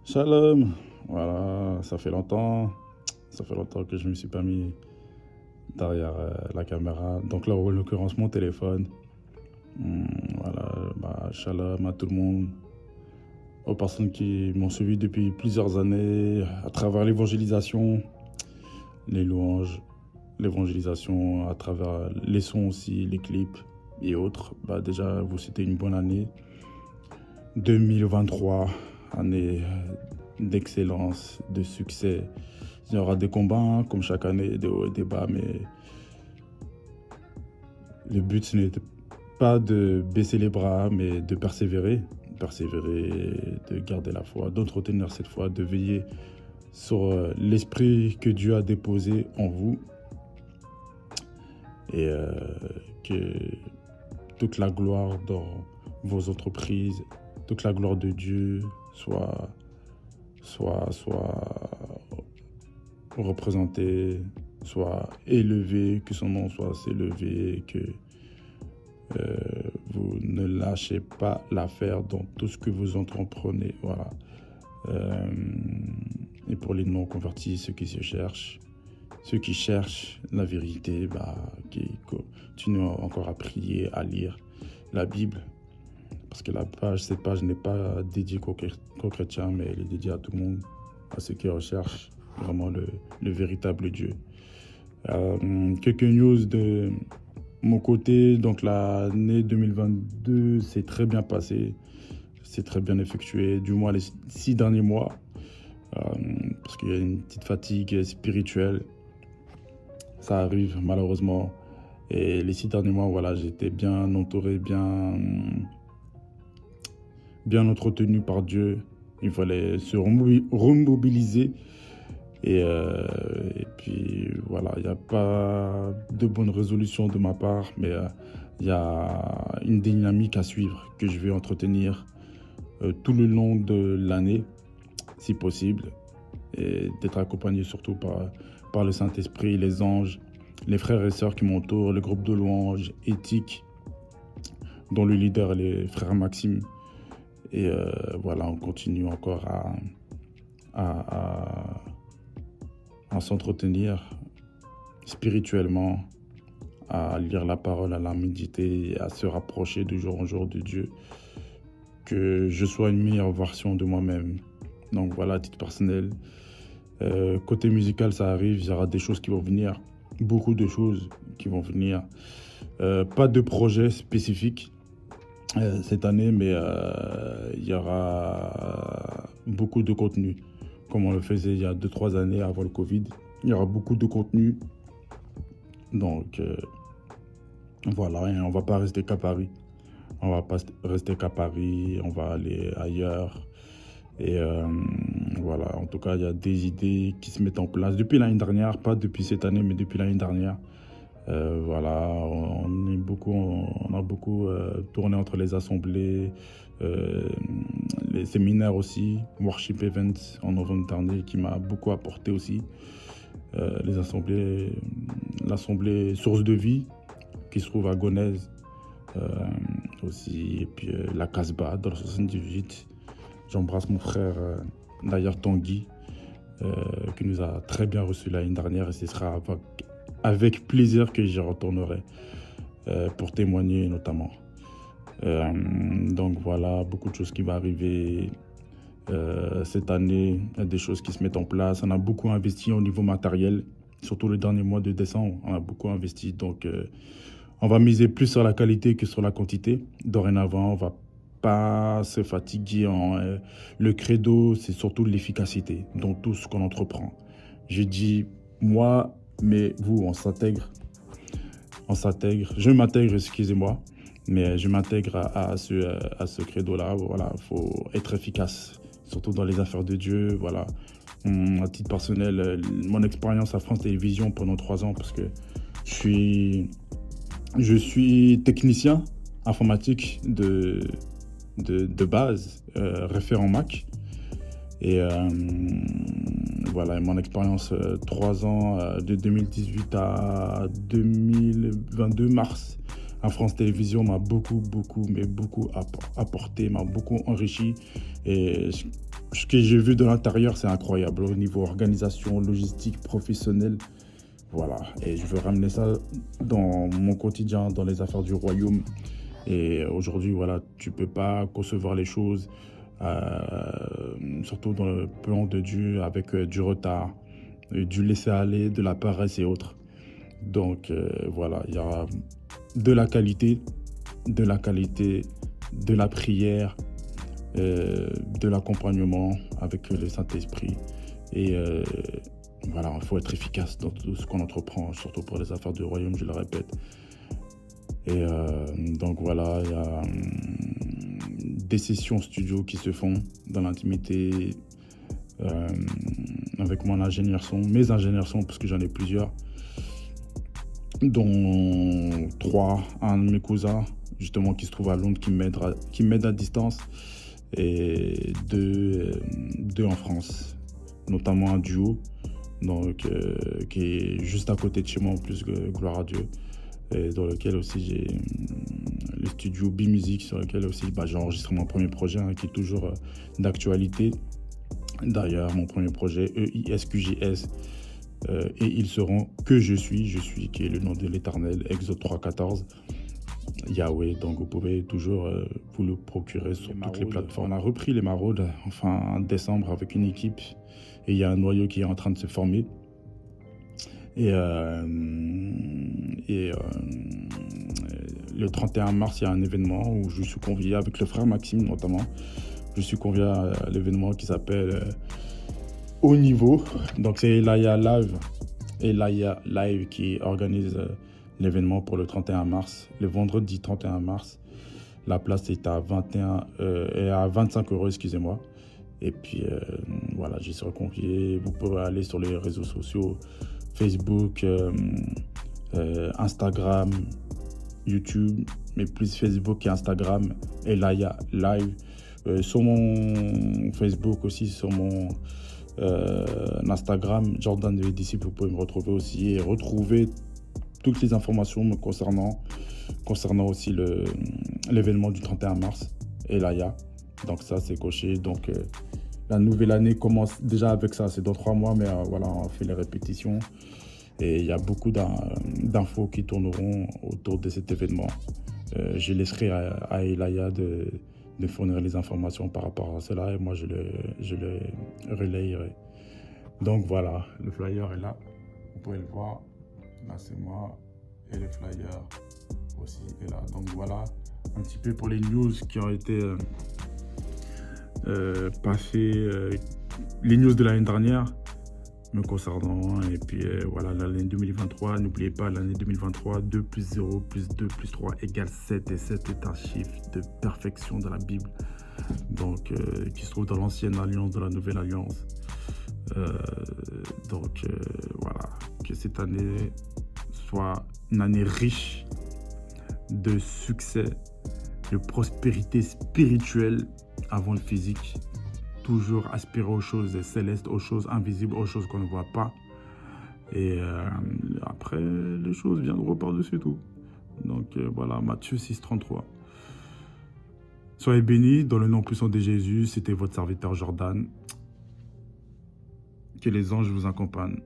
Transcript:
Shalom, voilà, ça fait longtemps que je me suis pas mis derrière la caméra. Donc là, en l'occurrence, mon téléphone. Voilà, shalom à tout le monde, aux personnes qui m'ont suivi depuis plusieurs années à travers l'évangélisation, les louanges, l'évangélisation, à travers les sons aussi, les clips et autres. Déjà, vous souhaitez une bonne année 2023, année d'excellence, de succès. Il y aura des combats, hein, comme chaque année, des hauts et des bas, mais le but, ce n'était pas de baisser les bras, mais de persévérer. Persévérer, de garder la foi, d'entretenir cette foi, de veiller sur l'esprit que Dieu a déposé en vous et que toute la gloire dans vos entreprises, toute la gloire de Dieu soit représentée, soit élevée, que son nom soit élevé, que euh, vous ne lâchez pas l'affaire dans tout ce que vous entreprenez. Voilà. Euh, et pour les non-convertis, ceux qui cherchent la vérité, qui continuent encore à prier, à lire la Bible. Parce que cette page n'est pas dédiée qu'aux chrétiens, mais elle est dédiée à tout le monde, à ceux qui recherchent vraiment le véritable Dieu. Quelques news de mon côté. Donc l'année 2022 s'est très bien passée, s'est très bien effectuée, du moins les 6 derniers mois, parce qu'il y a une petite fatigue spirituelle. Ça arrive malheureusement. Et les 6 derniers mois, voilà, j'étais bien entouré, bien entretenu par Dieu. Il fallait se remobiliser. Et puis voilà, il n'y a pas de bonne résolution de ma part, mais il y a une dynamique à suivre que je vais entretenir tout le long de l'année, si possible, et d'être accompagné surtout par le Saint-Esprit, les anges, les frères et sœurs qui m'entourent, le groupe de louanges éthique, dont le leader est le frère Maxime. Et voilà, on continue encore à s'entretenir spirituellement, à lire la parole, à la méditer, à se rapprocher de jour en jour de Dieu, que je sois une meilleure version de moi-même. Donc voilà, à titre personnel. Côté musical, ça arrive, il y aura des choses qui vont venir, beaucoup de choses qui vont venir. Pas de projet spécifique cette année, mais il y aura beaucoup de contenu, comme on le faisait il y a 2-3 années avant le Covid. Il y aura beaucoup de contenu. Donc voilà, et on va pas rester qu'à Paris. On va pas rester qu'à Paris, on va aller ailleurs. Et voilà, en tout cas, il y a des idées qui se mettent en place depuis l'année dernière, pas depuis cette année, mais depuis l'année dernière. Voilà, on a beaucoup tourné entre les assemblées, euh, les séminaires aussi, Worship Events en novembre dernier qui m'a beaucoup apporté aussi. Les assemblées, l'assemblée Source de Vie qui se trouve à Gonesse euh, aussi, et puis la Casbah dans le 78. J'embrasse mon frère d'ailleurs Tanguy qui nous a très bien reçus l'année dernière et ce sera avec plaisir que j'y retournerai pour témoigner notamment. Donc voilà, beaucoup de choses qui vont arriver cette année, il y a des choses qui se mettent en place. On a beaucoup investi au niveau matériel, surtout le dernier mois de décembre, on a beaucoup investi. Donc on va miser plus sur la qualité que sur la quantité. Dorénavant, on va pas se fatiguer. Le credo, c'est surtout l'efficacité dans tout ce qu'on entreprend. Je dis moi, mais vous, on s'intègre. On s'intègre. Je m'intègre, excusez-moi, mais je m'intègre à ce credo-là. Voilà, il faut être efficace, surtout dans les affaires de Dieu. Voilà. À titre personnel, mon expérience à France Télévisions pendant 3 ans, parce que je suis technicien informatique de base, référent Mac. Et voilà, mon expérience 3 ans de 2018 à 2022 mars à France Télévisions m'a beaucoup apporté, m'a beaucoup enrichi. Et ce que j'ai vu de l'intérieur, c'est incroyable. Au niveau organisation, logistique, professionnel, voilà. Et je veux ramener ça dans mon quotidien, dans les affaires du royaume. Et aujourd'hui, voilà, tu peux pas concevoir les choses, surtout dans le plan de Dieu, avec du retard, du laisser-aller, de la paresse et autres. Donc voilà, il y a de la qualité, de la qualité, de la prière, de l'accompagnement avec le Saint-Esprit. Et voilà, il faut être efficace dans tout ce qu'on entreprend, surtout pour les affaires du royaume, je le répète. Et donc voilà, il y a des sessions studio qui se font dans l'intimité avec mon ingénieur son, mes ingénieurs son, parce que j'en ai plusieurs, dont 3, un de mes cousins, justement, qui se trouve à Londres, qui m'aide à distance, et deux en France, notamment un duo, donc, qui est juste à côté de chez moi, en plus, gloire à Dieu, et dans lequel aussi j'ai le studio B-Music, sur lequel aussi j'ai enregistré mon premier projet, hein, qui est toujours d'actualité. D'ailleurs, mon premier projet, EISQJS, et ils seront que je suis, qui est le nom de l'Éternel, Exode 3.14, Yahweh. Donc vous pouvez toujours vous le procurer sur toutes les plateformes. On a repris les maraudes en décembre avec une équipe, et il y a un noyau qui est en train de se former. Et le 31 mars, il y a un événement où je suis convié avec le frère Maxime notamment. Je suis convié à l'événement qui s'appelle Haut Niveau. Donc c'est Elaya Live qui organise l'événement pour le 31 mars, le vendredi 31 mars. La place est à 25 €, excusez-moi. Et puis voilà, j'y serai convié. Vous pouvez aller sur les réseaux sociaux, Facebook, Instagram, YouTube, mais plus Facebook et Instagram, Elaya Live. Sur mon Facebook aussi, sur mon Instagram, Jordan de Disciple, vous pouvez me retrouver aussi et retrouver toutes les informations me concernant aussi l'événement du 31 mars, Elaya. Donc ça, c'est coché. Donc la nouvelle année commence déjà avec ça. C'est dans 3 mois, mais voilà, on fait les répétitions. Et il y a beaucoup d'infos qui tourneront autour de cet événement. Je laisserai à Elaya de fournir les informations par rapport à cela, et moi je le relayerai. Donc voilà, le flyer est là, vous pouvez le voir. Là c'est moi, et le flyer aussi est là. Donc voilà, un petit peu pour les news qui ont été passées, les news de l'année dernière me concernant. Et puis voilà, l'année 2023, n'oubliez pas, l'année 2023, 2 plus 0 plus 2 plus 3 égale 7, et 7 est un chiffre de perfection dans la Bible, donc qui se trouve dans l'ancienne alliance, dans la nouvelle alliance. Donc voilà, que cette année soit une année riche de succès, de prospérité spirituelle avant le physique. Toujours aspirer aux choses célestes, aux choses invisibles, aux choses qu'on ne voit pas. Et après, les choses viendront par-dessus tout. Donc voilà, Matthieu 6,33. Soyez bénis dans le nom puissant de Jésus. C'était votre serviteur Jordan. Que les anges vous accompagnent.